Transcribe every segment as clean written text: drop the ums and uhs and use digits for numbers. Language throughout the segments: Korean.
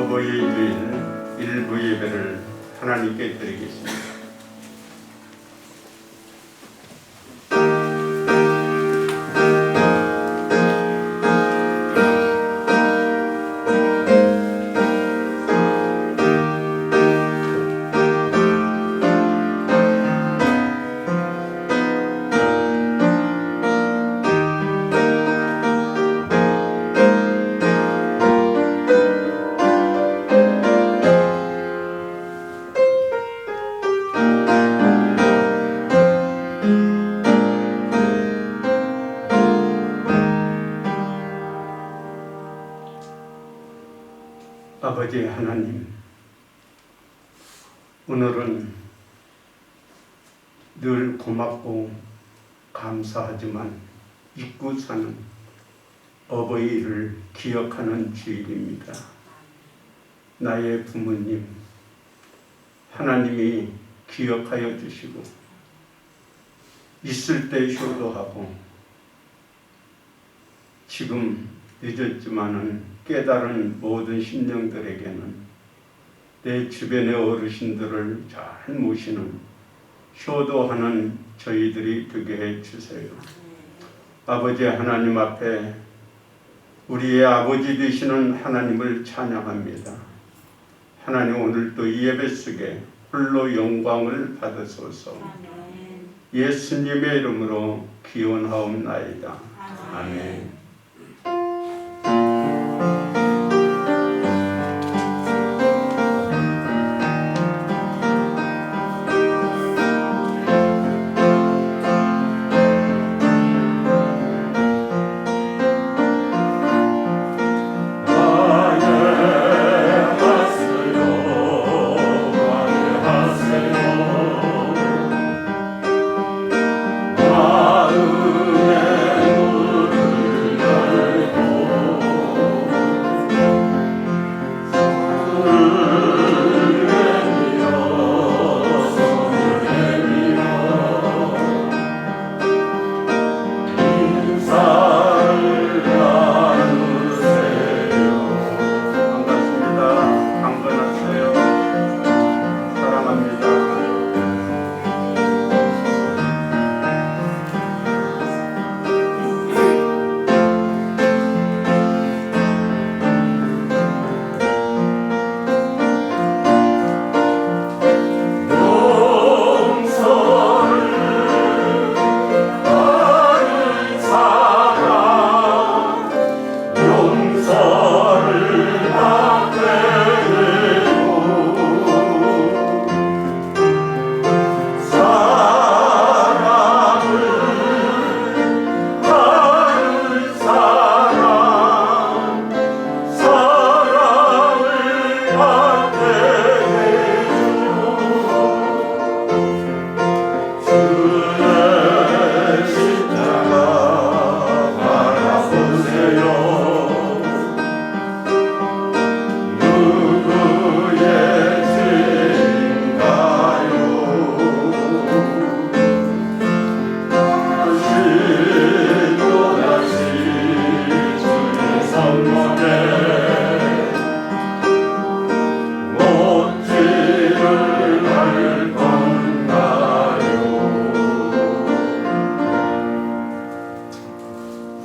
어버이의 주일 일부 예배를 하나님께 드리겠습니다. 아버지 하나님, 오늘은 늘 고맙고 감사하지만 잊고 사는 어버이를 기억하는 주일입니다. 나의 부모님, 하나님이 기억하여 주시고 있을 때 효도하고 지금 늦었지만은 깨달은 모든 심령들에게는 내 주변의 어르신들을 잘 모시는 효도하는 저희들이 되게 해주세요. 아버지 하나님 앞에 우리의 아버지 되시는 하나님을 찬양합니다. 하나님, 오늘도 이 예배 속에 홀로 영광을 받으소서. 예수님의 이름으로 기원하옵나이다. 아멘.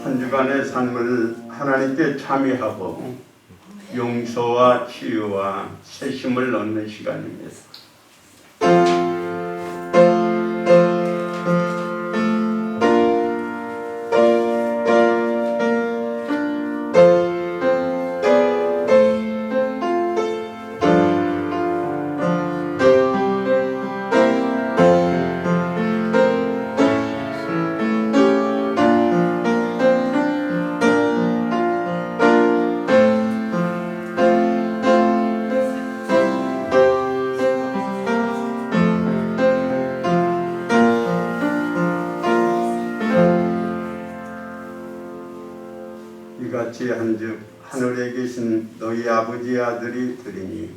한 주간의 삶을 하나님께 참여하고 용서와 치유와 새심을 얻는 시간입니다. 이같이 한즉 하늘에 계신 너희 아버지의 아들이 되리니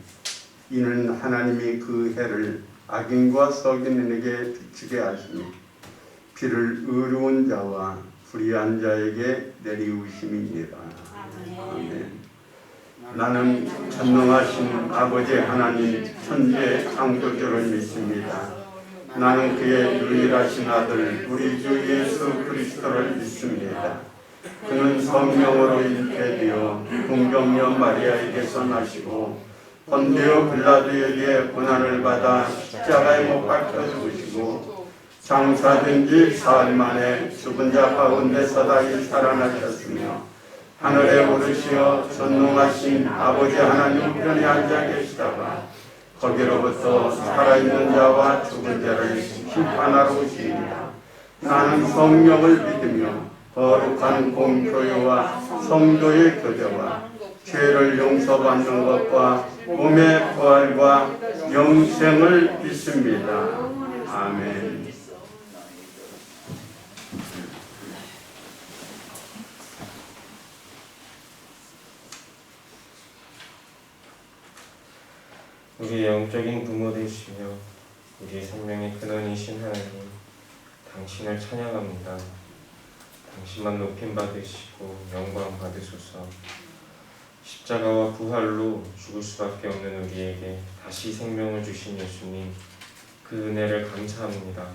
이는 하나님이 그 해를 악인과 썩인에게 비추게 하시니 비를 의로운 자와 불의한 자에게 내리우심이니라. 아멘. 나는 전능하신 아버지 하나님 천지의 창조주를 믿습니다. 나는 그의 유일하신 아들 우리 주 예수 그리스도를 믿습니다. 그는 성령으로 잉태되어 동정녀 마리아에게서 나시고 본디오 빌라도에게 고난을 받아 십자가에 못 박혀 죽으시고 장사된 지 사흘 만에 죽은 자 가운데서 다시 살아나셨으며 하늘에 오르시어 전능하신 아버지 하나님 우편에 앉아 계시다가 거기로부터 살아있는 자와 죽은 자를 심판하러 오시리라. 나는 성령을 믿으며 거룩한 공교회와 성도의 교제와 죄를 용서받는 것과 몸의 부활과 영생을 믿습니다. 아멘. 우리의 영적인 부모 되시며 우리의 생명의 근원이신 하나님, 당신을 찬양합니다. 당신만 높임 받으시고 영광 받으소서. 십자가와 부활로 죽을 수밖에 없는 우리에게 다시 생명을 주신 예수님, 그 은혜를 감사합니다.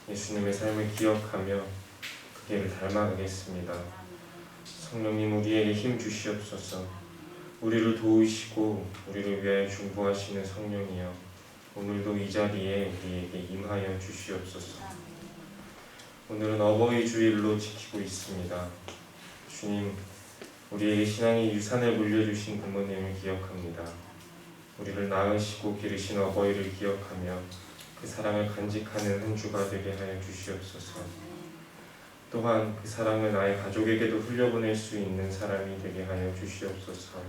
예수님의 삶을 기억하며 그 길을 닮아가겠습니다. 성령님, 우리에게 힘 주시옵소서. 우리를 도우시고 우리를 위하여 중보하시는 성령이여, 오늘도 이 자리에 우리에게 임하여 주시옵소서. 오늘은 어버이 주일로 지키고 있습니다. 주님, 우리에게 신앙의 유산을 물려주신 부모님을 기억합니다. 우리를 낳으시고 기르신 어버이를 기억하며 그 사랑을 간직하는 한 주가 되게 하여 주시옵소서. 또한 그 사랑을 나의 가족에게도 흘려보낼 수 있는 사람이 되게 하여 주시옵소서.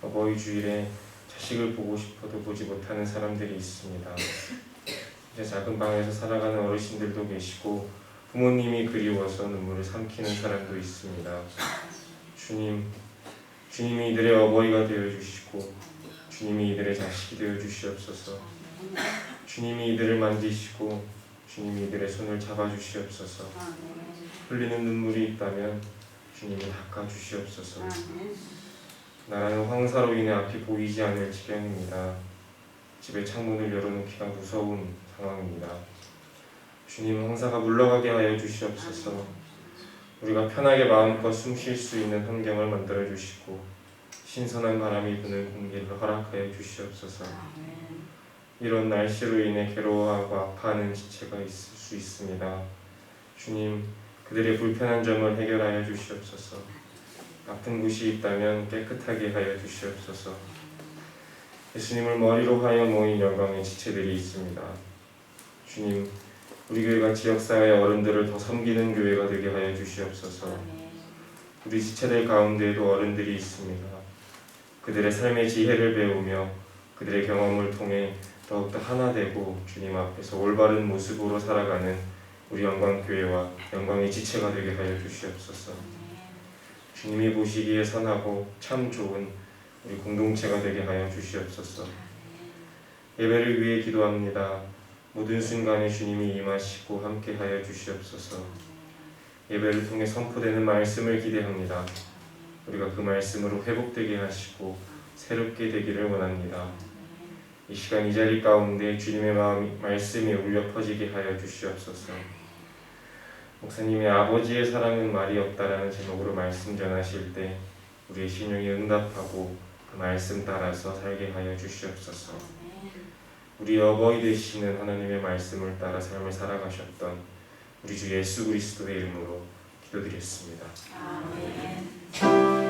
어버이 주일에 자식을 보고 싶어도 보지 못하는 사람들이 있습니다. 이제 작은 방에서 살아가는 어르신들도 계시고 부모님이 그리워서 눈물을 삼키는 사람도 있습니다. 주님, 주님이 이들의 어버이가 되어주시고 주님이 이들의 자식이 되어주시옵소서. 주님이 이들을 만지시고 주님이 이들의 손을 잡아주시옵소서. 흘리는 눈물이 있다면 주님이 닦아주시옵소서. 나라는 황사로 인해 앞이 보이지 않을 지경입니다. 집에 창문을 열어놓기가 무서운 상황입니다. 주님, 황사가 물러가게 하여 주시옵소서. 우리가 편하게 마음껏 숨 쉴 수 있는 환경을 만들어 주시고 신선한 바람이 부는 공기를 허락하여 주시옵소서. 이런 날씨로 인해 괴로워하고 아파하는 지체가 있을 수 있습니다. 주님, 그들의 불편한 점을 해결하여 주시옵소서. 아픈 곳이 있다면 깨끗하게 하여 주시옵소서. 예수님을 머리로 하여 모인 영광의 지체들이 있습니다. 주님, 우리 교회가 지역사회의 어른들을 더 섬기는 교회가 되게 하여 주시옵소서. 우리 지체들 가운데에도 어른들이 있습니다. 그들의 삶의 지혜를 배우며 그들의 경험을 통해 더욱더 하나 되고 주님 앞에서 올바른 모습으로 살아가는 우리 영광교회와 영광의 지체가 되게 하여 주시옵소서. 주님이 보시기에 선하고 참 좋은 우리 공동체가 되게 하여 주시옵소서. 예배를 위해 기도합니다. 모든 순간에 주님이 임하시고 함께 하여 주시옵소서. 예배를 통해 선포되는 말씀을 기대합니다. 우리가 그 말씀으로 회복되게 하시고 새롭게 되기를 원합니다. 이 시간 이 자리 가운데 주님의 말씀이 울려 퍼지게 하여 주시옵소서. 목사님의 아버지의 사랑은 말이 없다라는 제목으로 말씀 전하실 때 우리의 신령이 응답하고 그 말씀 따라서 살게 하여 주시옵소서. 우리 어버이 되시는 하나님의 말씀을 따라 삶을 살아가셨던 우리 주 예수 그리스도의 이름으로 기도드렸습니다. 아멘.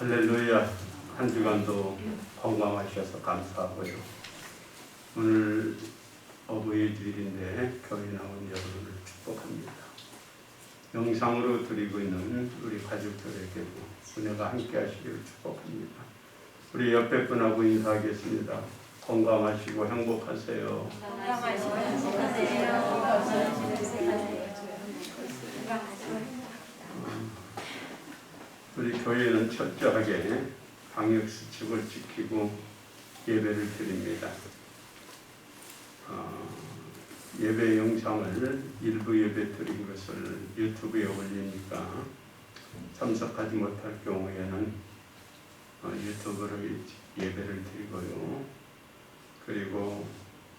할렐루야. 한 주간도 건강하셔서 감사하고요. 오늘 어버이 주일인데 교회 나온 여러분을 축복합니다. 영상으로 드리고 있는 우리 가족들에게도 은혜가 함께 하시기를 축복합니다. 우리 옆에 분하고 인사하겠습니다. 건강하시고 행복하세요. 건강하시고 행복하세요. 우리 교회는 철저하게 방역수칙을 지키고 예배를 드립니다. 예배 영상을 일부 예배 드린 것을 유튜브에 올리니까 참석하지 못할 경우에는 유튜브로 예배를 드리고요. 그리고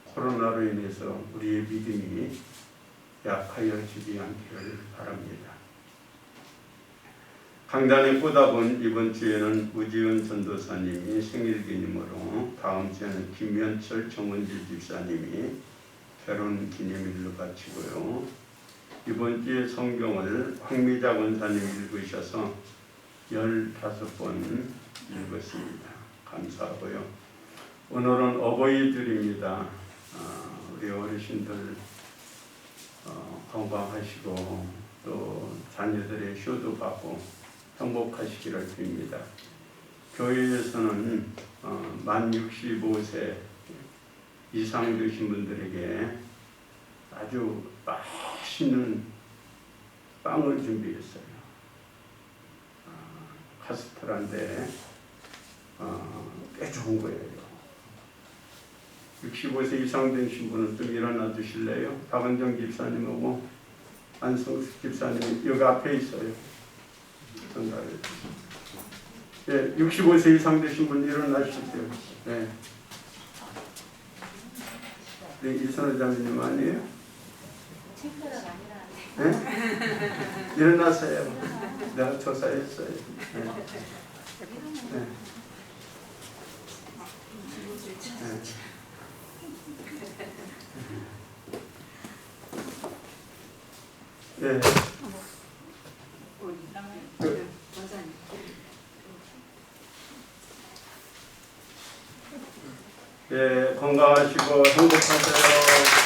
코로나로 인해서 우리의 믿음이 약하여지지 않기를 바랍니다. 강단에 꽂아본 이번 주에는 우지은 전도사님이 생일 기념으로, 다음 주에는 김현철 정은지 집사님이 결혼 기념일로 바치고요. 이번 주에 성경을 황미자 권사님이 읽으셔서 15번 읽었습니다. 감사하고요. 오늘은 어버이들입니다. 우리 어르신들 건강하시고 또 자녀들의 효도 받고 행복하시기를 빕니다. 교회에서는 만 65세 이상 되신 분들에게 아주 맛있는 빵을 준비했어요. 카스테라인데 꽤 좋은 거예요. 65세 이상 되신 분은 좀 일어나 주실래요? 박은정 집사님하고 안성숙 집사님이 여기 앞에 있어요. 전달해 주세요. 예, 65세 이상 되신 분 일어나시죠. 네. 네, 이선호 장님 아니에요? 네? 일어나세요. 내가 조사했어요. 네. 네. 네. 네. 예, 건강하시고 행복하세요.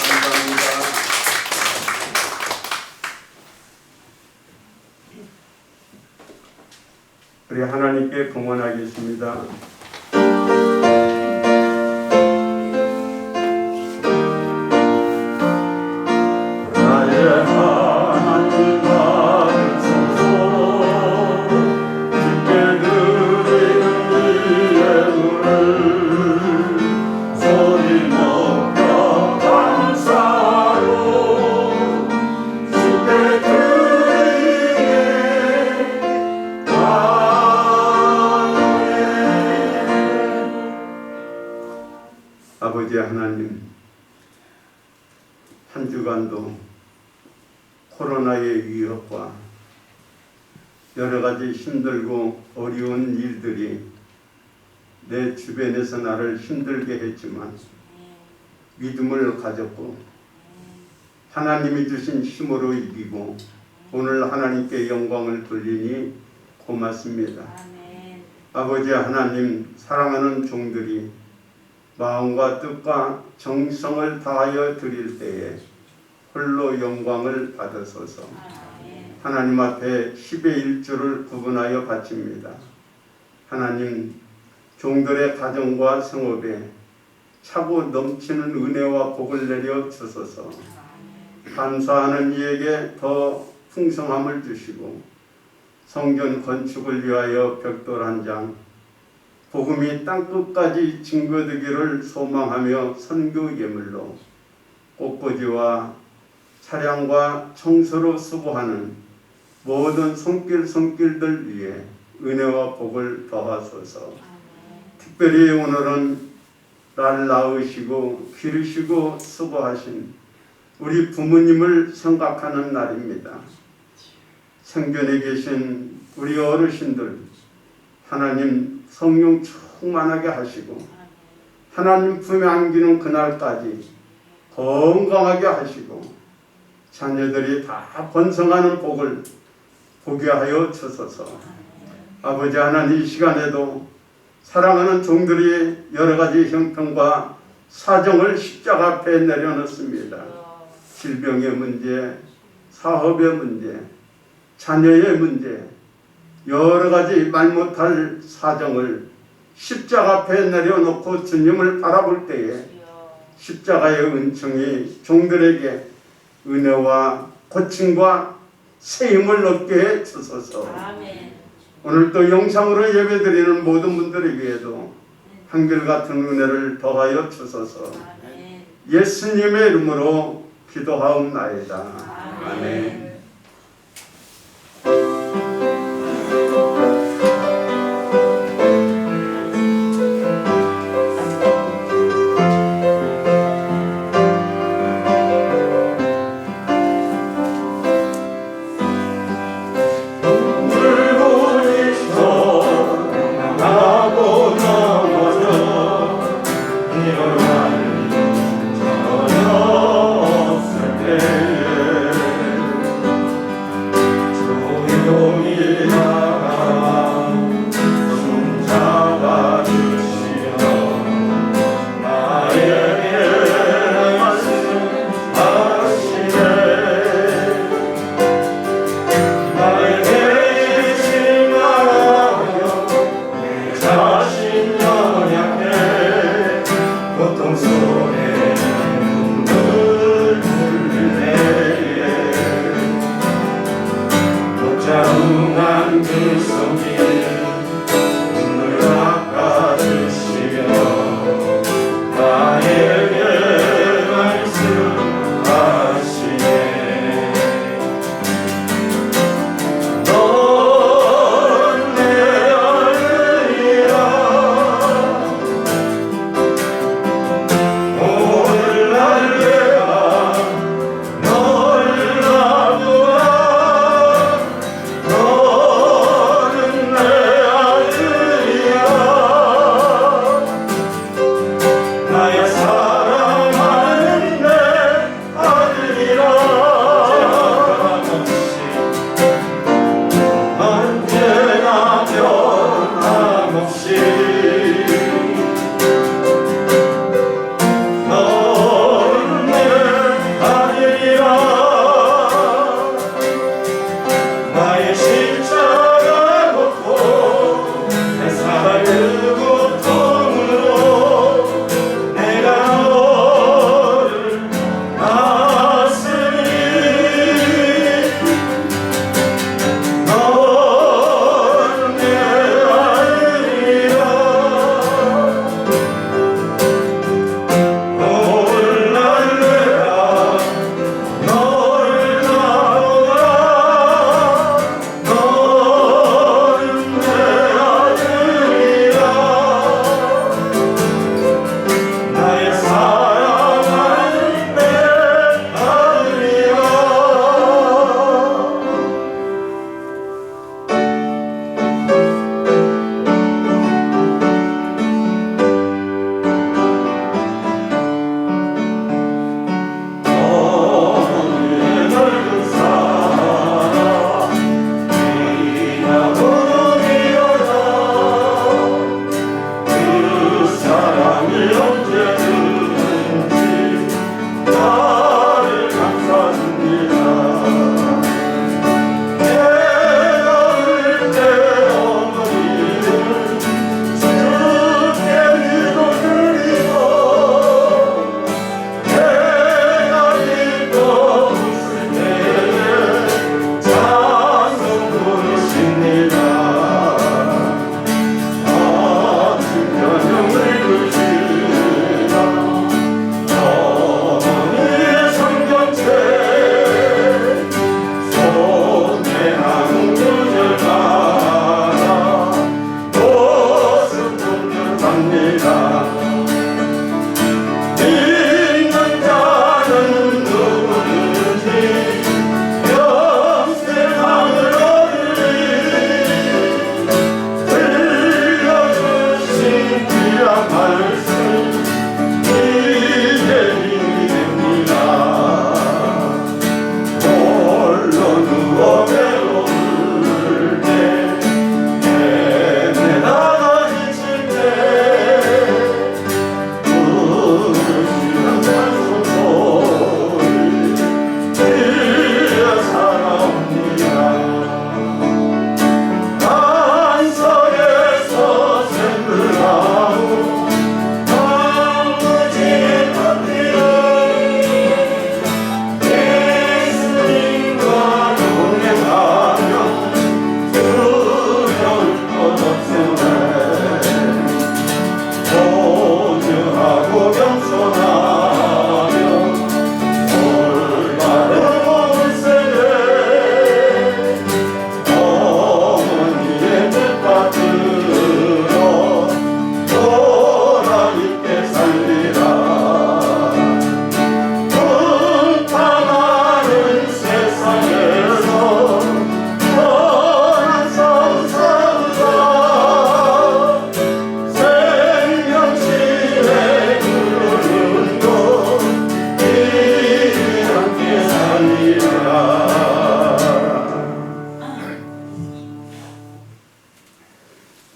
감사합니다. 우리 하나님께 봉헌하겠습니다. 나의 하나님 받으소서. 주께 드리는 이 예물을 소리 높여 감사로 주께 드리게 아버지 하나님, 한 주간도 코로나의 위협과 여러 가지 힘들고 어려운 일들이 내 주변에서 나를 힘들게 했지만 믿음을 가졌고 하나님이 주신 힘으로 이기고 오늘 하나님께 영광을 돌리니 고맙습니다. 아버지 하나님, 사랑하는 종들이 마음과 뜻과 정성을 다하여 드릴 때에 홀로 영광을 받으소서. 하나님 앞에 10의 1조를 구분하여 바칩니다. 하나님, 종들의 가정과 생업에 차고 넘치는 은혜와 복을 내려 주소서. 감사하는 이에게 더 풍성함을 주시고 성전 건축을 위하여 벽돌 한 장, 복음이 땅끝까지 증거되기를 소망하며 선교 예물로 꽃꽂이와 차량과 청소로 수고하는 모든 손길들 위에 은혜와 복을 더하소서. 특별히 오늘은 날 낳으시고 기르시고 수고하신 우리 부모님을 생각하는 날입니다. 생전에 계신 우리 어르신들 하나님 성령 충만하게 하시고 하나님 품에 안기는 그날까지 건강하게 하시고 자녀들이 다 번성하는 복을 보게 하여 주소서. 아버지 하나님, 이 시간에도 사랑하는 종들이 여러 가지 형편과 사정을 십자가 앞에 내려놓습니다. 질병의 문제, 사업의 문제, 자녀의 문제, 여러 가지 말 못할 사정을 십자가 앞에 내려놓고 주님을 바라볼 때에 십자가의 은총이 종들에게 은혜와 고침과 새 힘을 얻게 해 주소서. 아멘. 오늘 또 영상으로 예배드리는 모든 분들을 위해도 한결같은 은혜를 더하여 주소서. 아멘. 예수님의 이름으로 기도하옵나이다. 아멘.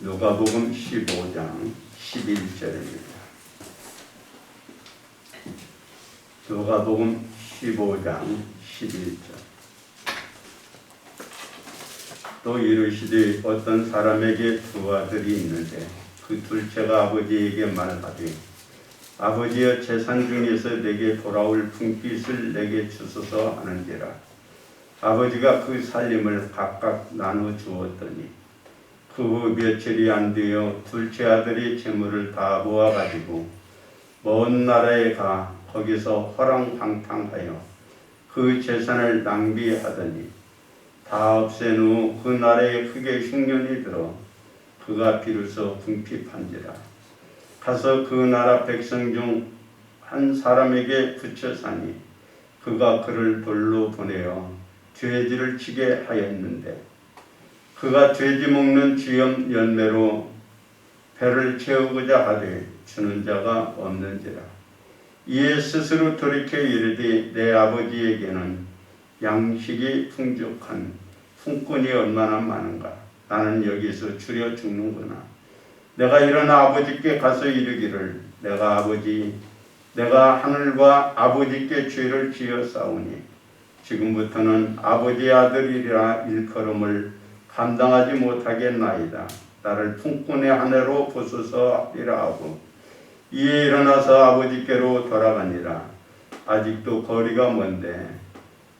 누가복음 15장 11절입니다. 누가복음 15장 11절. 또 이르시되 어떤 사람에게 두 아들이 있는데 그 둘째가 아버지에게 말하되 아버지여 재산 중에서 내게 돌아올 분깃을 내게 주소서 하는지라. 아버지가 그 살림을 각각 나누어 주었더니 그 후 며칠이 안 되어 둘째 아들이 재물을 다 모아가지고 먼 나라에 가 거기서 허랑방탕하여 그 재산을 낭비하더니 다 없앤 후 그 나라에 크게 흉년이 들어 그가 비로소 궁핍한지라. 가서 그 나라 백성 중 한 사람에게 붙여 사니 그가 그를 돌로 보내어 돼지를 치게 하였는데 그가 돼지 먹는 쥐염 열매로 배를 채우고자 하되 주는 자가 없는지라. 이에 스스로 돌이켜 이르되 내 아버지에게는 양식이 풍족한 품꾼이 얼마나 많은가. 나는 여기서 줄여 죽는구나. 내가 일어나 아버지께 가서 이르기를 내가 하늘과 아버지께 죄를 지어 싸우니 지금부터는 아버지의 아들이라 일컬음을 감당하지 못하겠나이다. 나를 품꾼의 한 해로 보소서 하리라 하고 이에 일어나서 아버지께로 돌아가니라. 아직도 거리가 먼데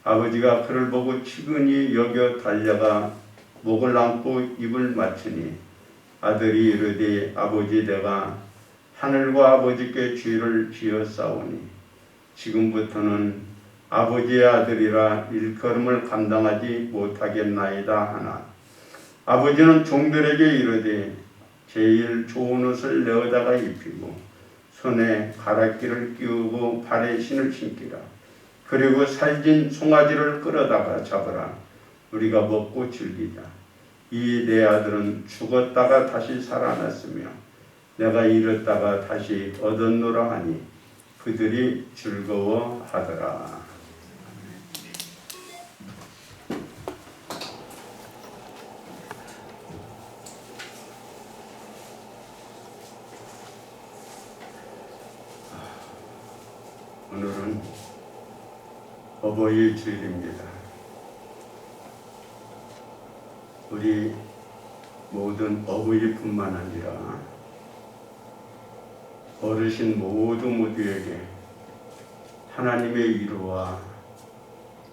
아버지가 그를 보고 치근히 여겨 달려가 목을 안고 입을 맞추니 아들이 이르되 아버지 내가 하늘과 아버지께 죄를 지어 싸우니 지금부터는 아버지의 아들이라 일컬음을 감당하지 못하겠나이다 하나 아버지는 종들에게 이르되 제일 좋은 옷을 내어다가 입히고 손에 가락기를 끼우고 발에 신을 신기라. 그리고 살진 송아지를 끌어다가 잡으라. 우리가 먹고 즐기자. 이 내 아들은 죽었다가 다시 살아났으며 내가 잃었다가 다시 얻었노라 하니 그들이 즐거워하더라. 오늘은 어버이 주일입니다. 우리 모든 어버이뿐만 아니라 어르신 모두에게 하나님의 위로와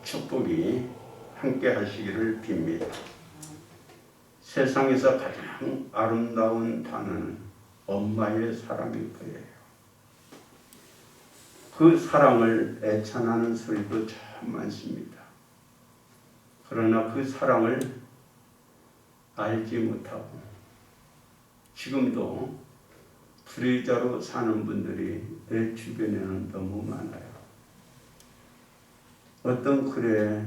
축복이 함께 하시기를 빕니다. 세상에서 가장 아름다운 단어는 엄마의 사랑일 거예요. 그 사랑을 애찬하는 소리도 참 많습니다. 그러나 그 사랑을 알지 못하고 지금도 불의자로 사는 분들이 내 주변에는 너무 많아요. 어떤 글에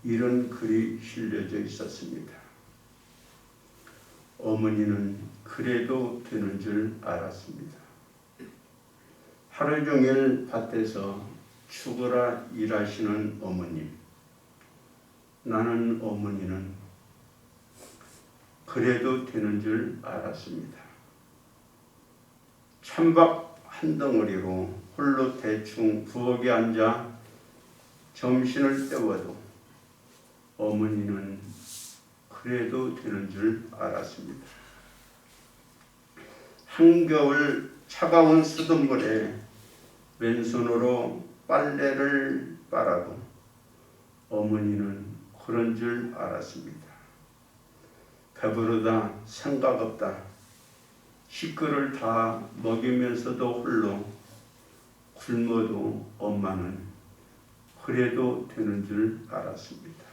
이런 글이 실려져 있었습니다. 어머니는 그래도 되는 줄 알았습니다. 하루 종일 밭에서 죽어라 일하시는 어머님. 나는 어머니는 그래도 되는 줄 알았습니다. 찬밥 한 덩어리로 홀로 대충 부엌에 앉아 점심을 때워도 어머니는 그래도 되는 줄 알았습니다. 한겨울 차가운 수돗물에 왼손으로 빨래를 빨아도 어머니는 그런 줄 알았습니다. 배부르다 생각 없다 식구를 다 먹이면서도 홀로 굶어도 엄마는 그래도 되는 줄 알았습니다.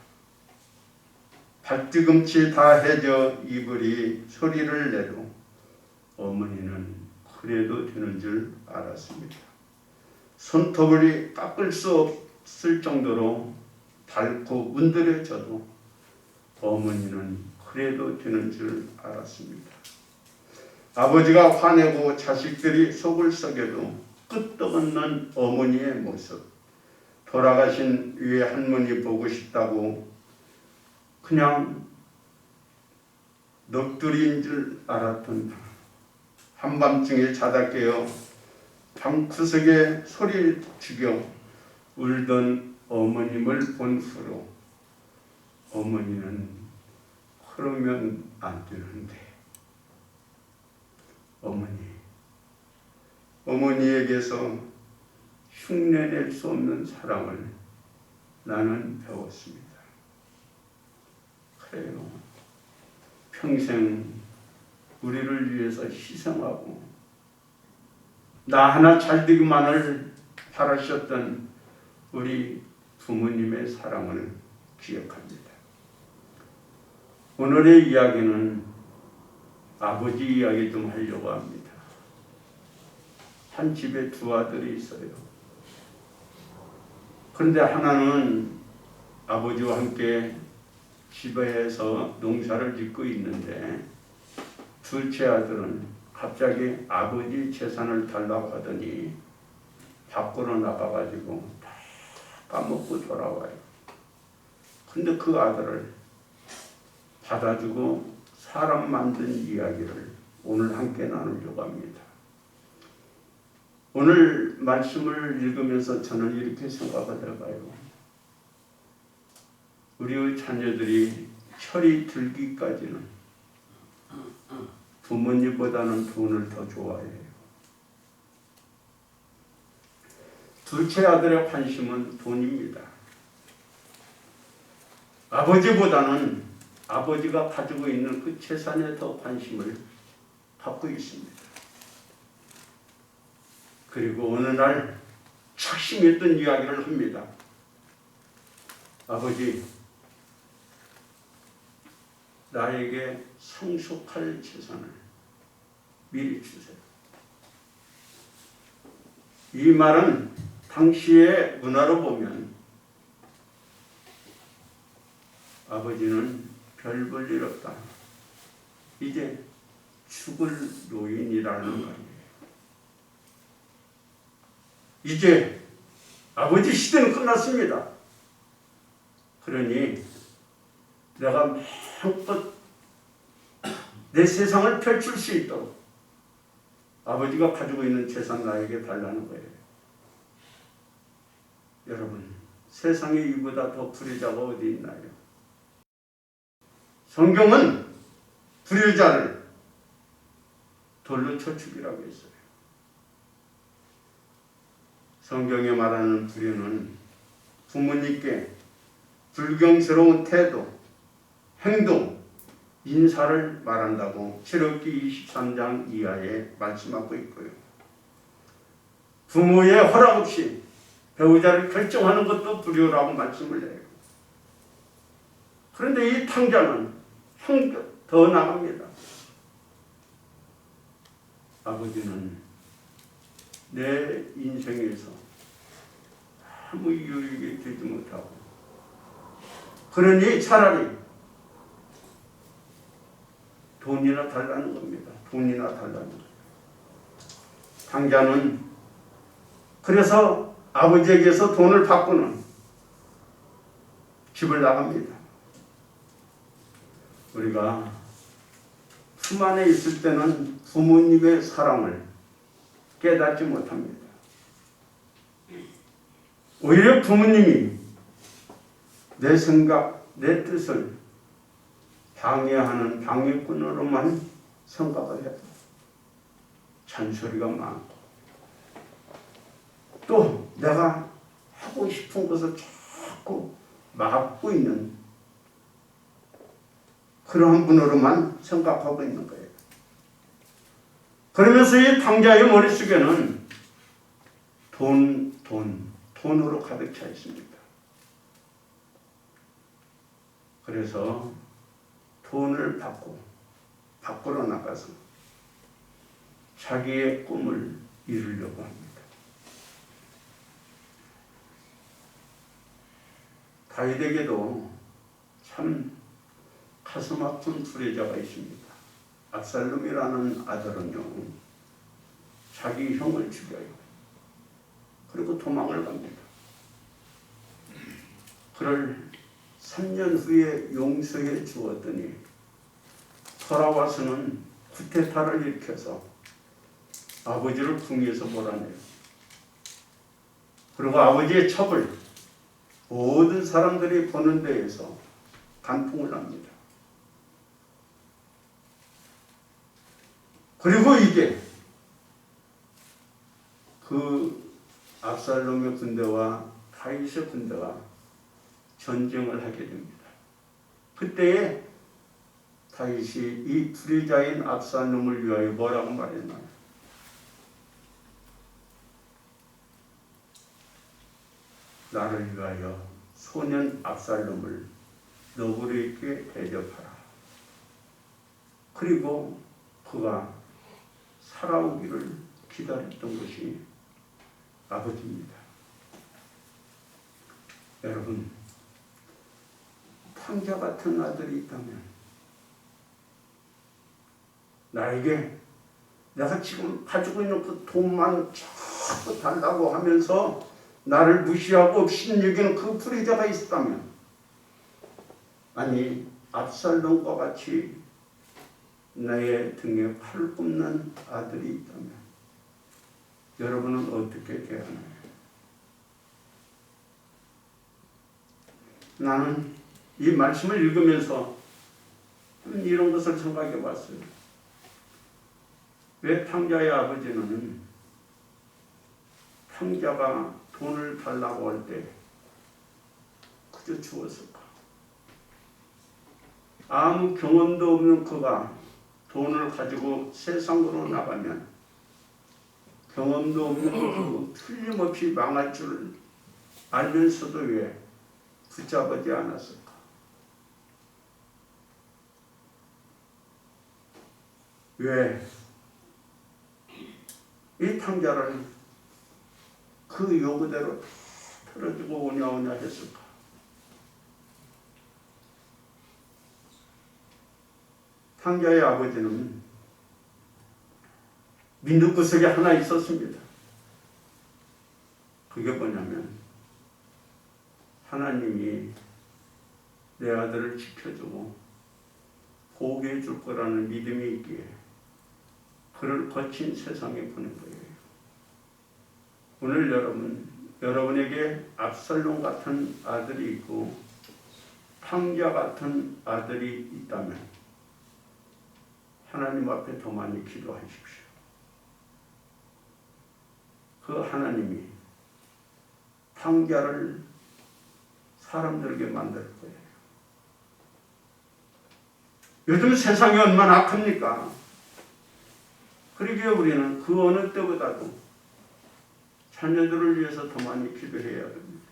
발뒤꿈치 다 해져 이불이 소리를 내도 어머니는 그래도 되는 줄 알았습니다. 손톱을 깎을 수 없을 정도로 닳고 문드러져도 어머니는 그래도 되는 줄 알았습니다. 아버지가 화내고 자식들이 속을 썩여도 끄떡없는 어머니의 모습, 돌아가신 외할머니 보고 싶다고 그냥 넋두리인 줄 알았던 한밤중에 자다 깨어 방구석에 소리를 죽여 울던 어머님을 본 후로 어머니는 그러면 안 되는데 어머니에게서 흉내낼 수 없는 사랑을 나는 배웠습니다. 그래요. 평생 우리를 위해서 희생하고 나 하나 잘 되기만을 바라셨던 우리 부모님의 사랑을 기억합니다. 오늘의 이야기는 아버지 이야기 좀 하려고 합니다. 한 집에 두 아들이 있어요. 그런데 하나는 아버지와 함께 집에서 농사를 짓고 있는데 둘째 아들은 갑자기 아버지 재산을 달라고 하더니 밖으로 나가가지고 다 까먹고 돌아와요. 근데 그 아들을 받아주고 사람 만든 이야기를 오늘 함께 나누려고 합니다. 오늘 말씀을 읽으면서 저는 이렇게 생각을 해봐요. 우리의 자녀들이 철이 들기까지는 부모님보다는 돈을 더 좋아해요. 둘째 아들의 관심은 돈입니다. 아버지보다는 아버지가 가지고 있는 그 재산에 더 관심을 갖고 있습니다. 그리고 어느 날 착심했던 이야기를 합니다. 아버지, 나에게 상속할 재산을 미리 주세요. 이 말은 당시의 문화로 보면 아버지는 별 볼 일 없다. 이제 죽을 노인이라는 거예요. 이제 아버지 시대는 끝났습니다. 그러니 내가 마음껏 내 세상을 펼칠 수 있도록 아버지가 가지고 있는 재산 나에게 달라는 거예요. 여러분, 세상에 이보다 더 불효자가 어디 있나요? 성경은 불효자를 돌로 쳐 죽이라고 했어요. 성경에 말하는 불효는 부모님께 불경스러운 태도, 행동, 인사를 말한다고 출애굽기 23장 이하에 말씀하고 있고요. 부모의 허락 없이 배우자를 결정하는 것도 불효라고 말씀을 해요. 그런데 이 탕자는 더 나갑니다. 아버지는 내 인생에서 아무 유익이 되지 못하고 그러니 차라리 돈이나 달라는 겁니다. 돈이나 달라는 거예요. 탕자는 그래서 아버지에게서 돈을 받고는 집을 나갑니다. 우리가 품 안에 있을 때는 부모님의 사랑을 깨닫지 못합니다. 오히려 부모님이 내 생각, 내 뜻을 방해하는 방해꾼으로만 생각을 해요. 잔소리가 많고 또 내가 하고 싶은 것을 자꾸 막고 있는 그러한 분으로만 생각하고 있는 거예요. 그러면서 이 탕자의 머릿속에는 돈으로 가득 차 있습니다. 그래서 돈을 받고 밖으로 나가서 자기의 꿈을 이루려고 합니다. 다윗에게도 참 가슴 아픈 불효자가 있습니다. 압살롬이라는 아들은요, 자기 형을 죽여요. 그리고 도망을 갑니다. 그를 3년 후에 용서해 주었더니 돌아와서는 쿠데타를 일으켜서 아버지를 궁에서 몰아내요. 그리고 아버지의 첩을 모든 사람들이 보는 데에서 간통을 합니다. 그리고 이게 그 압살롬의 군대와 다윗의 군대가 전쟁을 하게 됩니다. 그때에 다윗이 이 불의자인 압살롬을 위하여 뭐라고 말했나요? 나를 위하여 소년 압살롬을 너그럽게 대접하라. 그리고 그가 살아오기를 기다렸던 것이 아버지입니다. 여러분, 탕자 같은 아들이 있다면 나에게 내가 지금 가지고 있는 그 돈만 자꾸 달라고 하면서 나를 무시하고 업신여기는 그 불의자가 있었다면, 아니 압살롬과 같이 나의 등에 팔을 꼽는 아들이 있다면 여러분은 어떻게 대하나요? 나는 이 말씀을 읽으면서 이런 것을 생각해 봤어요. 왜 탕자의 아버지는 탕자가 돈을 달라고 할 때 그저 주었을까? 아무 경험도 없는 그가 돈을 가지고 세상으로 나가면 경험도 없는 그 틀림없이 망할 줄 알면서도 왜 붙잡지 않았을까? 왜 이 탕자를 그 요구대로 틀어주고 오냐오냐 했을까? 탕자의 아버지는 민두 구석에 하나 있었습니다. 그게 뭐냐면 하나님이 내 아들을 지켜주고 보호해 줄 거라는 믿음이 있기에 그를 거친 세상에 보낸 거예요. 오늘 여러분에게 압살롬 같은 아들이 있고 탕자 같은 아들이 있다면 하나님 앞에 더 많이 기도하십시오. 그 하나님이 탕자를 사람들에게 만들 거예요. 요즘 세상이 얼마나 악합니까? 그러기에 우리는 그 어느 때보다도 자녀들을 위해서 더 많이 기도해야 됩니다.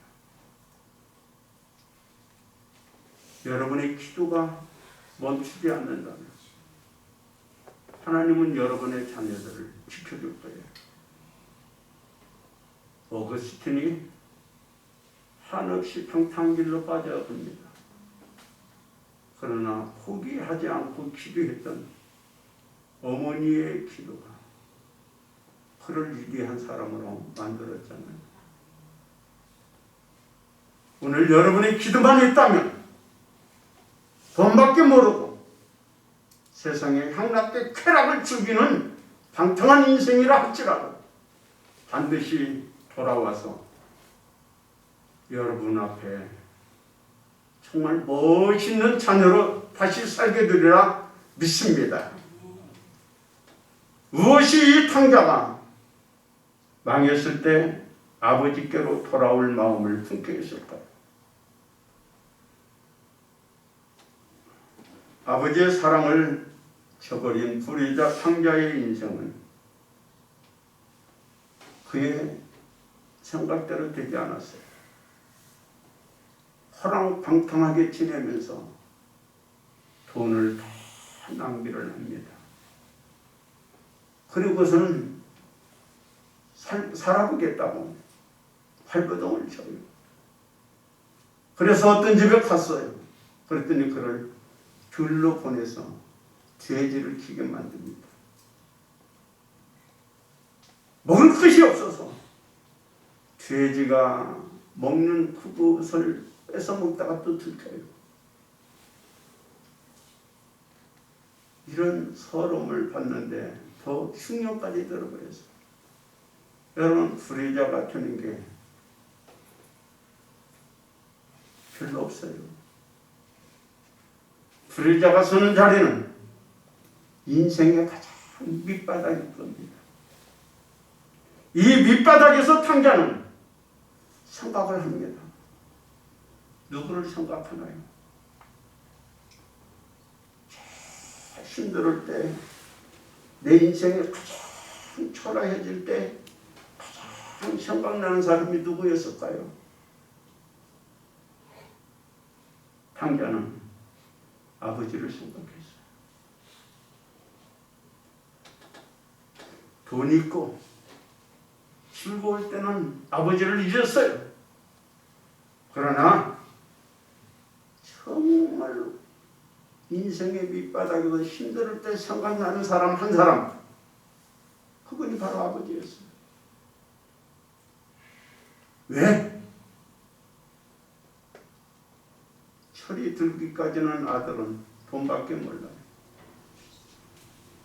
여러분의 기도가 멈추지 않는다면 하나님은 여러분의 자녀들을 지켜줄 거예요. 어거스틴이 한없이 평탄길로 빠져듭니다. 그러나 포기하지 않고 기도했던 어머니의 기도가 그를 위대한 사람으로 만들었잖아요. 오늘 여러분의 기도만 있다면 돈밖에 모르고 세상에 향락된 쾌락을 즐기는 방탕한 인생이라 할지라도 반드시 돌아와서 여러분 앞에 정말 멋있는 자녀로 다시 살게 되리라 믿습니다. 무엇이 이 탕자가 망했을 때 아버지께로 돌아올 마음을 품게 했을까요? 아버지의 사랑을 저버린 불의자 탕자의 인생은 그의 생각대로 되지 않았어요. 호랑방탕하게 지내면서 돈을 다 낭비를 합니다. 그리고서는 살아보겠다고 발버둥을 쳐요. 그래서 어떤 집에 갔어요. 그랬더니 그를 들로 보내서 돼지를 키게 만듭니다. 먹을 것이 없어서 돼지가 먹는 그것을 뺏어 먹다가 또 들켜요. 이런 서러움을 받는데 더 흉년까지 들어버렸어요. 여러분, 불의자가 되는 게 별로 없어요. 불의자가 서는 자리는 인생의 가장 밑바닥일 겁니다. 이 밑바닥에서 탕자는 생각을 합니다. 누구를 생각하나요? 제일 힘들 때, 내 인생에 가장 초라해질 때 가장 생각나는 사람이 누구였을까요? 탕자는 아버지를 생각했어요. 돈 있고 즐거울 때는 아버지를 잊었어요. 그러나 정말 인생의 밑바닥에서 힘들 때 생각나는 사람 한 사람, 그분이 바로 아버지였어요. 왜? 철이 들기까지는 아들은 돈밖에 몰라요.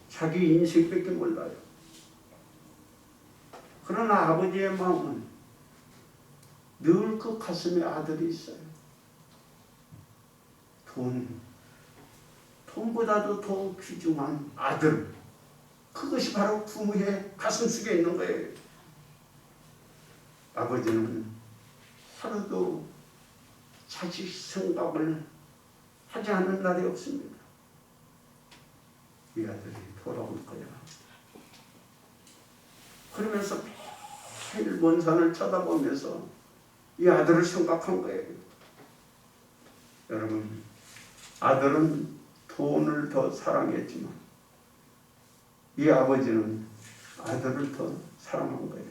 자기 인생밖에 몰라요. 그러나 아버지의 마음은 늘 그 가슴에 아들이 있어요. 돈보다도 더 귀중한 아들. 그것이 바로 부모의 가슴속에 있는 거예요. 아버지는 하루도 자식 생각을 하지 않는 날이 없습니다. 이 아들이 돌아올 거야. 그러면서 매일 먼 산을 쳐다보면서 이 아들을 생각한 거예요. 여러분, 아들은 돈을 더 사랑했지만 이 아버지는 아들을 더 사랑한 거예요.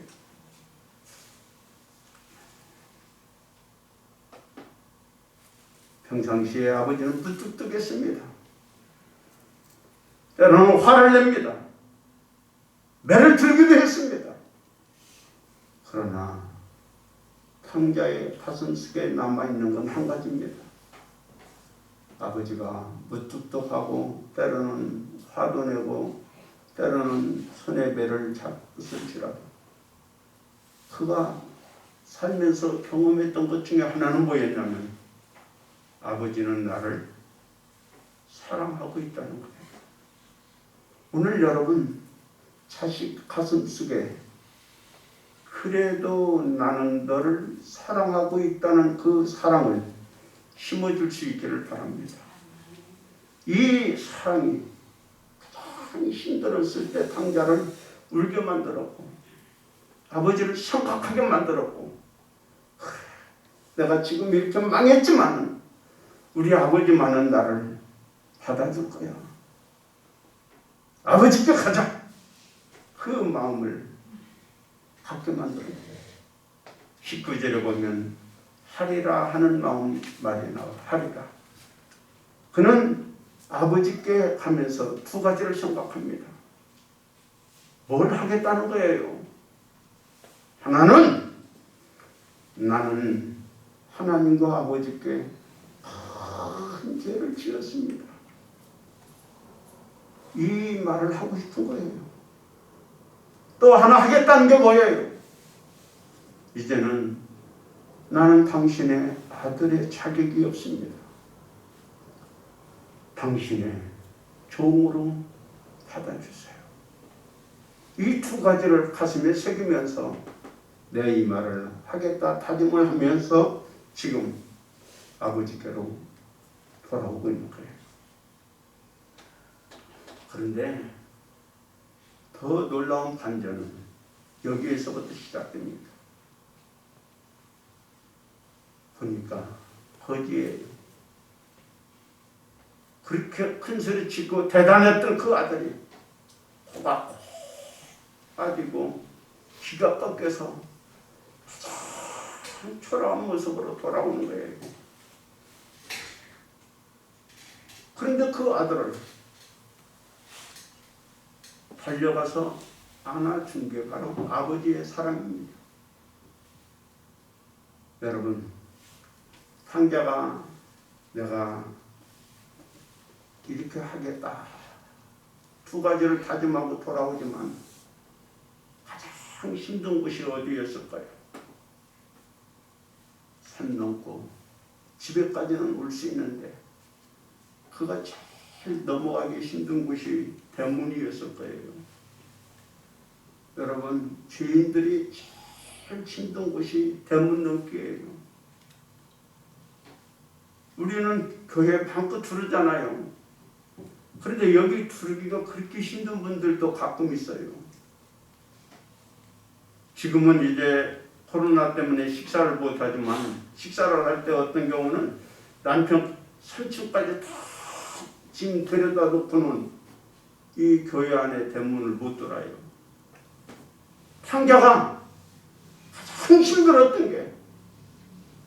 평상시에 아버지는 무뚝뚝했습니다. 때로는 화를 냅니다. 매를 들기도 했습니다. 그러나 탕자의 가슴속에 남아있는 건 한 가지입니다. 아버지가 무뚝뚝하고 때로는 화도 내고 때로는 손에 매를 잡을지라도 그가 살면서 경험했던 것 중에 하나는 뭐였냐면 아버지는 나를 사랑하고 있다는 거예요. 오늘 여러분 자식 가슴속에 그래도 나는 너를 사랑하고 있다는 그 사랑을 심어줄 수 있기를 바랍니다. 이 사랑이 가장 힘들었을 때 탕자를 울게 만들었고 아버지를 생각하게 만들었고 내가 지금 이렇게 망했지만 우리 아버지만은 나를 받아줄 거야. 아버지께 가자. 그 마음을 갖게 만들어요. 19절에 보면 하리라 하는 마음 말이 나와. 하리라. 그는 아버지께 가면서 두 가지를 생각합니다. 뭘 하겠다는 거예요? 하나는 나는 하나님과 아버지께 큰 죄를 지었습니다. 이 말을 하고 싶은 거예요. 또 하나 하겠다는 게 뭐예요? 이제는 나는 당신의 아들의 자격이 없습니다. 당신의 종으로 받아주세요. 이 두 가지를 가슴에 새기면서 내 이 말을 하겠다 다짐을 하면서 지금 아버지께로 돌아오고 있는 거예요. 그런데 더 놀라운 반전은 여기에서부터 시작됩니다. 보니까 거지예요. 그렇게 큰 소리 치고 대단했던 그 아들이 코가 빠지고 귀가 꺾여서 참 초라한 모습으로 돌아오는 거예요. 그런데 그 아들을 달려가서 안아준 게 바로 아버지의 사랑입니다. 여러분, 탕자가 내가 이렇게 하겠다 두 가지를 다짐하고 돌아오지만 가장 힘든 곳이 어디였을까요? 산 넘고 집에까지는 올 수 있는데 그가 제일 넘어가기 힘든 곳이 대문이었을 거예요. 여러분, 죄인들이 제일 힘든 곳이 대문 넘기예요. 우리는 교회 방긋 두르잖아요. 그런데 여기 두르기가 그렇게 힘든 분들도 가끔 있어요. 지금은 이제 코로나 때문에 식사를 못하지만 식사를 할 때 어떤 경우는 남편 3층까지 다 짐 데려다 놓고는 이 교회 안에 대문을 못 돌아요. 탕자가 가장 힘들었던 게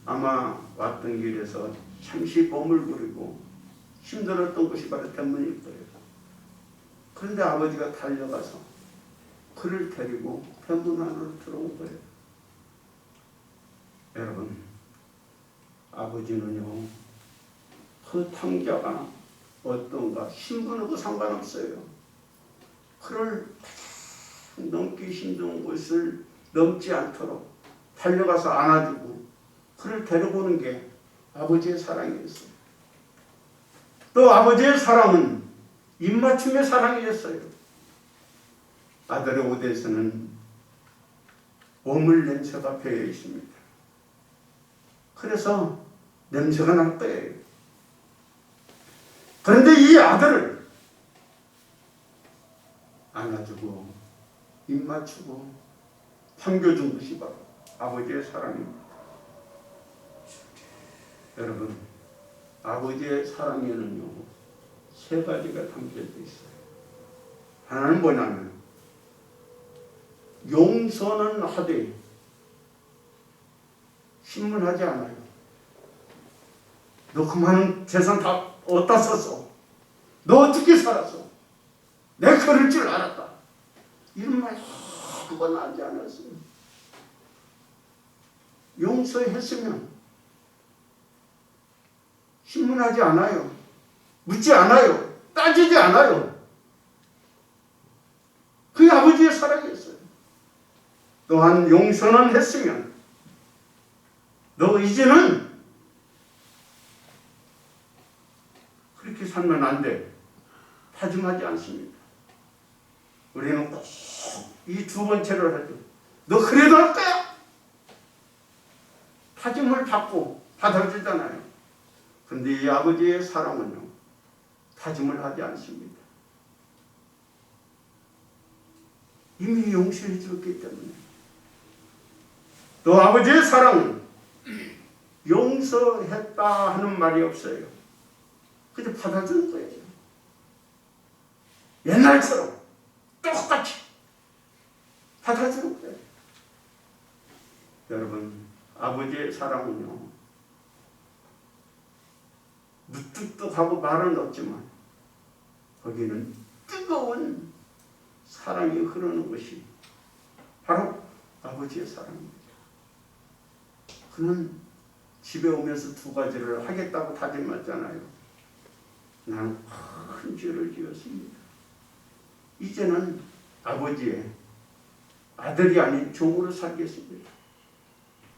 아마 왔던 길에서 잠시 머물거리고 힘들었던 것이 바로 대문일 거예요. 그런데 아버지가 달려가서 그를 데리고 대문 안으로 들어온 거예요. 여러분, 아버지는요, 그 탕자가 어떤가 신분하고 상관없어요. 그를 넘기 힘든 곳을 넘지 않도록 달려가서 안아주고 그를 데려오는 게 아버지의 사랑이었어요. 또 아버지의 사랑은 입맞춤의 사랑이었어요. 아들의 옷에서는 오물 냄새가 배어 있습니다. 그래서 냄새가 날 거예요. 그런데 이 아들을 안아주고 입맞추고 반겨준 것이 바로 아버지의 사랑입니다. 여러분, 아버지의 사랑에는요, 세 가지가 담겨져 있어요. 하나는 뭐냐면 용서는 하되 신문하지 않아요. 너 그 많은 재산 다 어디다 썼어? 너 어떻게 살았어? 내가 그럴 줄 알았다. 이런 말 한 번 하지 않았어요. 용서했으면 신문하지 않아요. 묻지 않아요. 따지지 않아요. 그게 아버지의 사랑이었어요. 또한 용서는 했으면 너 이제는 그렇게 살면 안 돼. 다짐하지 않습니다. 우리는 꼭 이 두 번째를 하죠. 너 그래도 할 거야? 다짐을 받고 받아주잖아요. 그런데 이 아버지의 사랑은요, 다짐을 하지 않습니다. 이미 용서해 줬기 때문에. 또 아버지의 사랑은 용서했다 하는 말이 없어요. 그냥 받아주는 거예요. 옛날처럼 똑같이 받아주는 거예요. 여러분, 아버지의 사랑은요, 무뚝뚝하고 말은 없지만 거기는 뜨거운 사랑이 흐르는 것이 바로 아버지의 사랑입니다. 그는 집에 오면서 두 가지를 하겠다고 다짐했잖아요. 나는 큰 죄를 지었습니다. 이제는 아버지의 아들이 아닌 종으로 살겠습니다.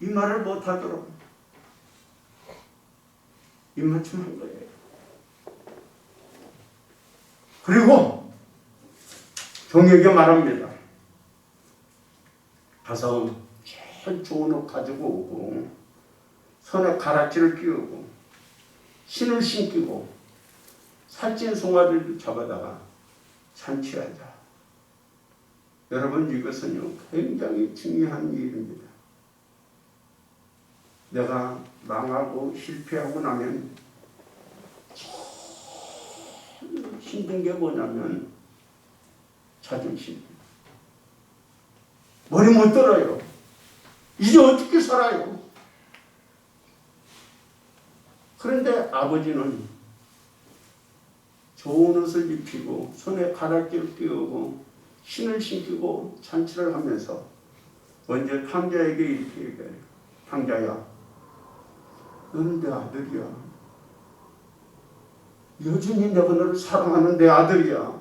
이 말을 못하도록 입맞춤한 거예요. 그리고 종에게 말합니다. 가서 제일 좋은 옷 가지고 오고 손에 가락지를 끼우고 신을 신기고 살찐 송아지를 잡아다가 잔치하자. 여러분, 이것은요, 굉장히 중요한 일입니다. 내가 망하고 실패하고 나면 힘든 게 뭐냐면 자존심. 머리 못 들어요. 이제 어떻게 살아요? 그런데 아버지는 좋은 옷을 입히고 손에 가락지를 끼우고 신을 신기고 잔치를 하면서 먼저 탕자에게 이렇게 얘기해요. 탕자야, 너는 내 아들이야. 여전히 내가 너를 사랑하는 내 아들이야.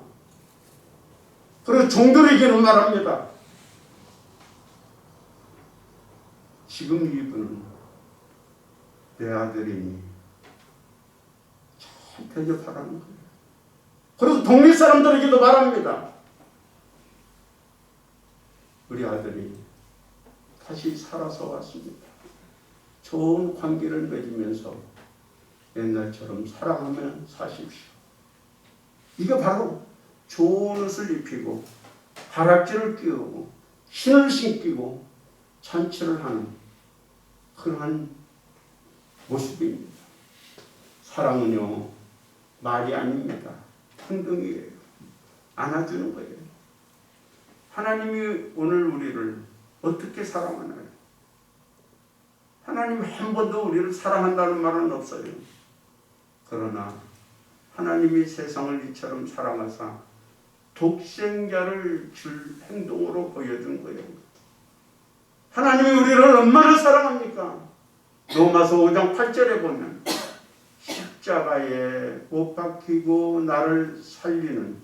그리고 종들에게는 말합니다. 지금 이분은 내 아들이니 잘 대접하라는 거예요. 그리고 동네 사람들에게도 말합니다. 우리 아들이 다시 살아서 왔습니다. 좋은 관계를 맺으면서 옛날처럼 사랑하며 사십시오. 이게 바로 좋은 옷을 입히고 가락지를 끼우고 신을 신기고 잔치를 하는 그러한 모습입니다. 사랑은요 말이 아닙니다. 행동이에요. 안아주는 거예요. 하나님이 오늘 우리를 어떻게 사랑하나요? 하나님 한 번도 우리를 사랑한다는 말은 없어요. 그러나 하나님이 세상을 이처럼 사랑하사 독생자를 줄 행동으로 보여준 거예요. 하나님이 우리를 얼마나 사랑합니까? 로마서 5장 8절에 보면 십자가에 못 박히고 나를 살리는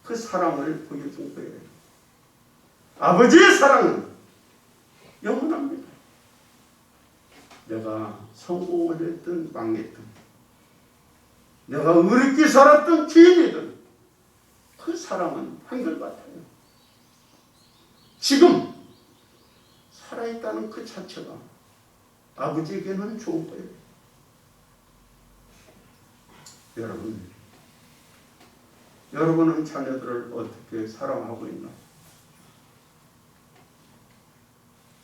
그 사랑을 보여준 거예요. 아버지의 사랑은 영원합니다. 내가 성공을 했든 망했든 내가 의롭게 살았던 죄인이든 그 사랑은 한결같아요. 지금 살아있다는 그 자체가 아버지에게는 좋은 거예요. 여러분은 자녀들을 어떻게 사랑하고 있나?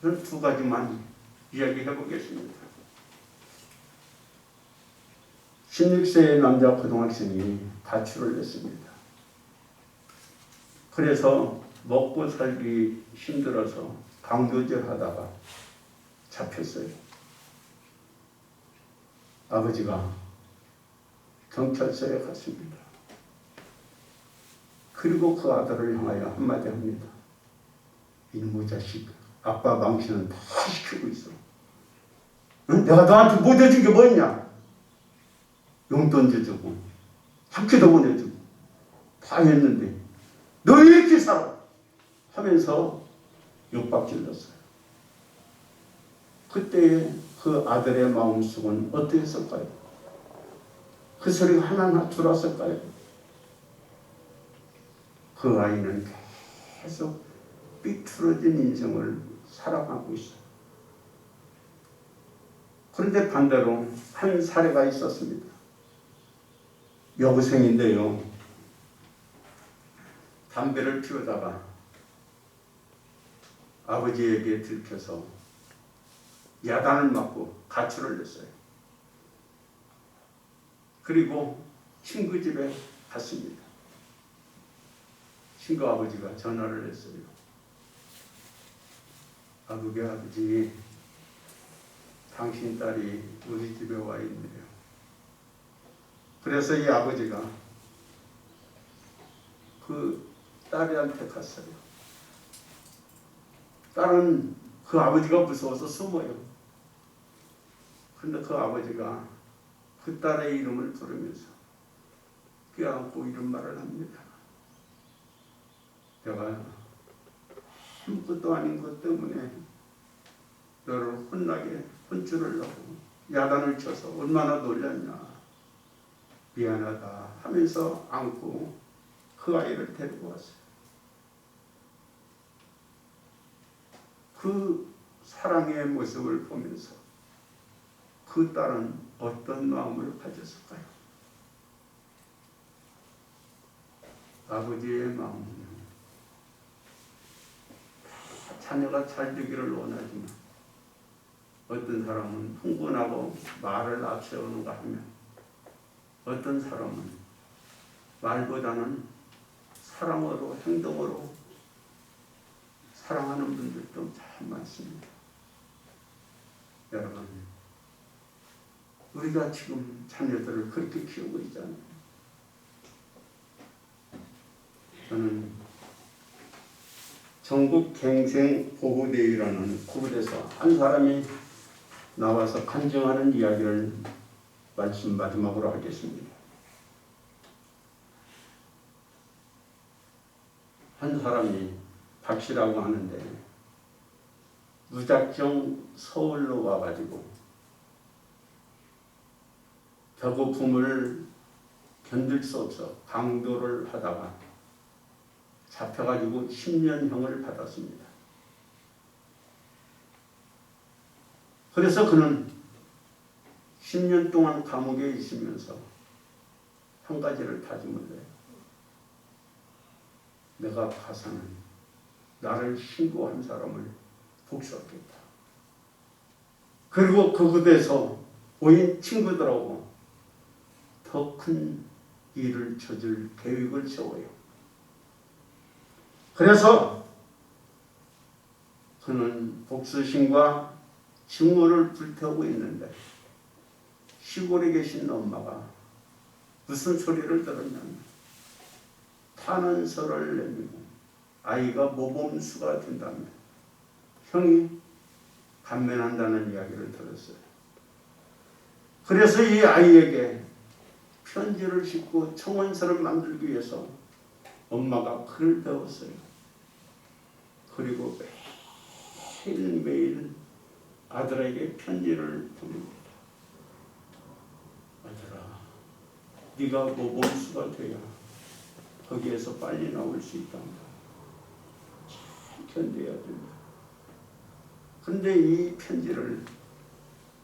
저는 두 가지만 이야기해 보겠습니다. 16세의 남자 고등학생이 가출을 했습니다. 그래서 먹고 살기 힘들어서 강도질 하다가 잡혔어요. 아버지가 경찰서에 갔습니다. 그리고 그 아들을 향하여 한마디 합니다. 이놈의 자식, 아빠 망신은 다 시키고 있어. 응? 내가 너한테 못 해준 게 뭐냐? 용돈 줘주고 학교도 보내주고 다 했는데 너 왜 이렇게 살아? 하면서 욕박질렀어요. 그때 그 아들의 마음속은 어땠을까요? 그 소리가 하나하나 들어왔을까요? 그 아이는 계속 삐뚤어진 인생을 살아가고 있어요. 그런데 반대로 한 사례가 있었습니다. 여고생인데요. 담배를 피우다가 아버지에게 들켜서 야단을 맞고 가출을 했어요. 그리고 친구 집에 갔습니다. 친구 아버지가 전화를 했어요. 아버지, 당신 딸이 우리 집에 와 있네요. 그래서 이 아버지가 그 딸한테 갔어요. 딸은 그 아버지가 무서워서 숨어요. 그런데 그 아버지가 그 딸의 이름을 부르면서 껴안고 이런 말을 합니다. 내가 아무것도 아닌 것 때문에 너를 혼나게 혼쭐으려고 야단을 쳐서 얼마나 놀랐냐. 미안하다 하면서 안고 그 아이를 데리고 왔어요. 그 사랑의 모습을 보면서 그 딸은 어떤 마음을 가졌을까요? 아버지의 마음은요, 자녀가 잘 되기를 원하지만 어떤 사람은 흥분하고 말을 앞세우는가 하면 어떤 사람은 말보다는 사랑으로 행동으로 사랑하는 분들도 참 많습니다. 여러분, 우리가 지금 자녀들을 그렇게 키우고 있잖아요. 저는 전국갱생보호대회라는 그곳에서 한 사람이 나와서 간증하는 이야기를 말씀 마지막으로 하겠습니다. 한 사람이 박 씨라고 하는데 무작정 서울로 와가지고 배고픔을 견딜 수 없어 강도를 하다가 잡혀가지고 10년형을 받았습니다. 그래서 그는 10년 동안 감옥에 있으면서 한 가지를 다짐을 해요. 내가 가서는 나를 신고한 사람을 복수하겠다. 그리고 그곳에서 모인 친구들하고 더 큰 일을 저질 계획을 세워요. 그래서 그는 복수심과 증오를 불태우고 있는데 시골에 계신 엄마가 무슨 소리를 들었냐면 탄원서를 내밀고 아이가 모범수가 된다면 형이 감면한다는 이야기를 들었어요. 그래서 이 아이에게 편지를 싣고 청원서를 만들기 위해서 엄마가 글을 배웠어요. 그리고 매일매일 아들에게 편지를 보냅니다. 아들아, 네가 모범수가 돼야 거기에서 빨리 나올 수 있단다. 잘 견뎌야 된다. 근데 이 편지를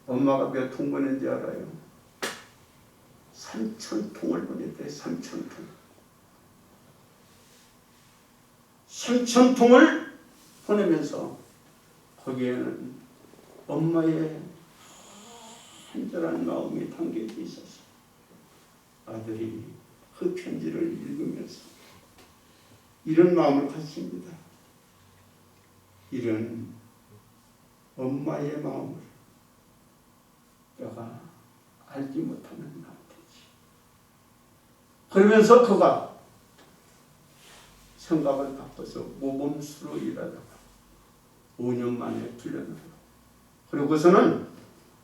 엄마가 몇 통 보낸지 알아요? 3,000통을 보냈대. 3,000통. 3,000통을 보내면서 거기에는 엄마의 간절한 마음이 담겨져 있었어. 아들이 그 편지를 읽으면서 이런 마음을 갖습니다. 이런 엄마의 마음을 내가 알지 못하는 나한테지. 그러면서 그가 생각을 바꿔서 모범수로 일하다가 5년 만에 풀려나요. 그리고서는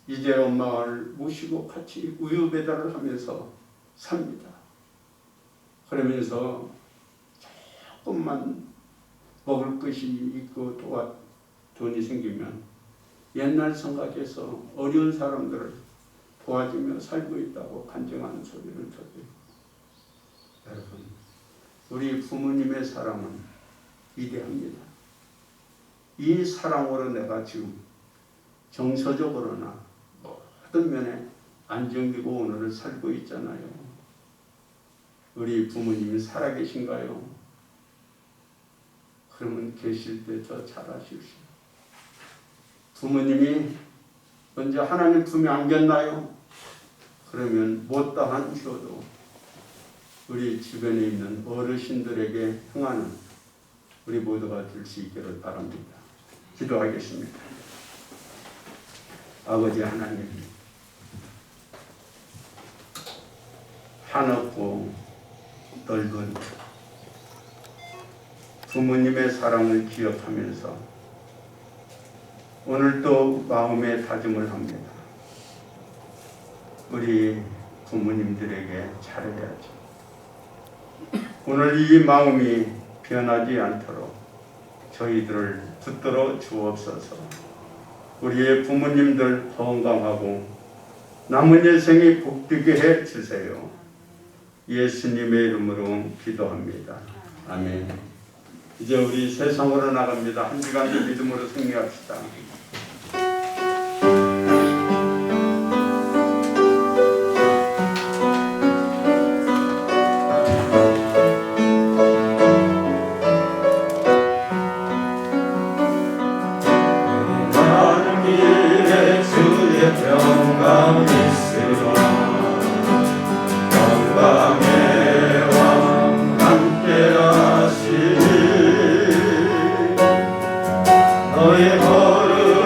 이제 엄마를 모시고 같이 우유 배달을 하면서 삽니다. 그러면서 조금만 먹을 것이 있고 돈이 생기면 옛날 생각해서 어려운 사람들을 도와주며 살고 있다고 간증하는 소리를 들어요. 여러분, 우리 부모님의 사랑은 위대합니다. 이 사랑으로 내가 지금 정서적으로나 모든 면에 안정되고 오늘을 살고 있잖아요. 우리 부모님이 살아계신가요? 그러면 계실 때 더 잘하십시오. 부모님이 먼저 하나님 품에 안겼나요? 그러면 못다한 효도 우리 주변에 있는 어르신들에게 행하는 우리 모두가 될 수 있기를 바랍니다. 기도하겠습니다. 아버지 하나님, 한없고 넓은 부모님의 사랑을 기억하면서 오늘도 마음의 다짐을 합니다. 우리 부모님들에게 잘해야지. 오늘 이 마음이 변하지 않도록 저희들을 붙들어 주옵소서. 우리의 부모님들 건강하고 남은 인생이 복되게 해 주세요. 예수님의 이름으로 기도합니다. 아멘. 이제 우리 세상으로 나갑니다. 한 시간도 믿음으로 승리합시다. 너의 걸음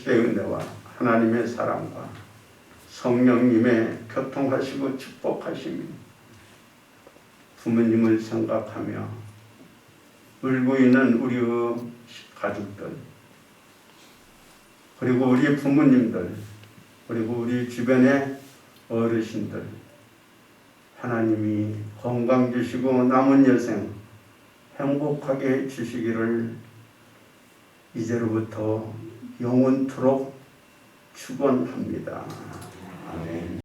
하나님의 은혜와 하나님의 사랑과 성령님의 교통하시고 축복하심이 부모님을 생각하며 울고 있는 우리의 가족들, 그리고 우리 부모님들, 그리고 우리 주변의 어르신들, 하나님이 건강 주시고 남은 여생 행복하게 해주시기를 이제로부터 영원토록 축원합니다. 아멘.